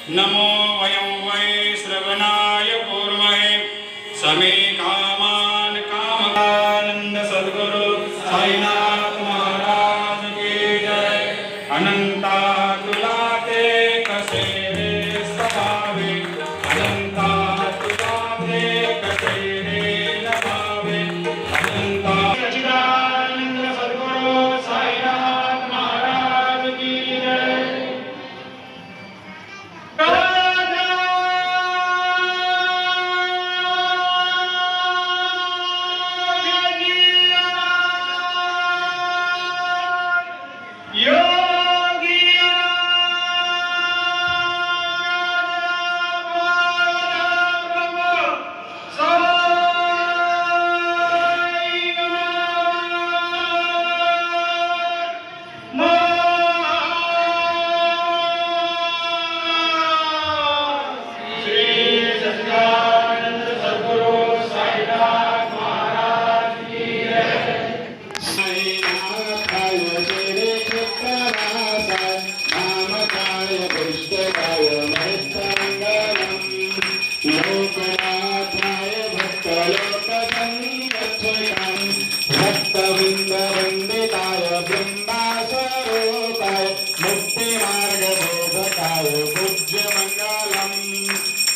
नमो वयं वै श्रवणाय कुर्महे समे कामान् कामकानंद सद्गुरु साईनाथ महाराज की जय। अनंता तुलाते कसे रे स्वभावे, अनंता तुलाते कसे रे नभावे, अनंता सच्चिदानंद सद्गुरु साईनाथ महाराज की जय।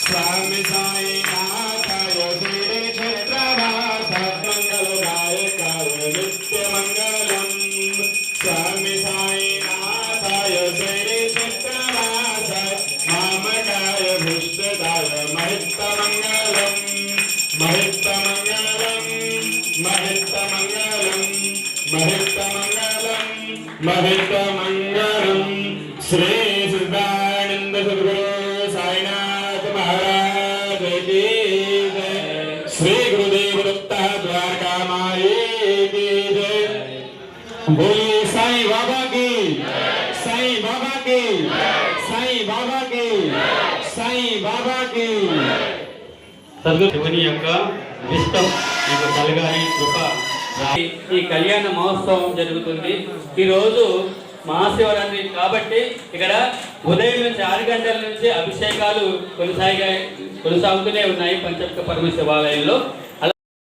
स्वामी साईनाथाय श्री क्षेत्रवासाय मंगलदायकाय नित्यमंगलम्। स्वामी साईनाथाय श्री क्षेत्रवासाय मामकाय भुष्टदाय महितमंगलम्। महितमंगलम् महितमंगलम् महितमंगलम् महितमंगलम्। श्री सिद्धानंद सद्गुरु साईनाथ महाराज की जय। श्री गुरुदेव दत्त द्वारका माई की जय। बोले साईं बाबा की, साईं बाबा की, साईं बाबा की, साईं बाबा की। శివుని యొక్క ఇష్టం మీకు కలగాలి కృప। ఈ కళ్యాణ మహోత్సవం జరుగుతుంది ఈరోజు మహాశివరాత్రి కాబట్టి ఇక్కడ ఉదయం నుంచి 6 గంటల నుంచి అభిషేకాలు కొనసాగుతూనే ఉన్నాయి పంచముఖ పరమశివాలయంలో।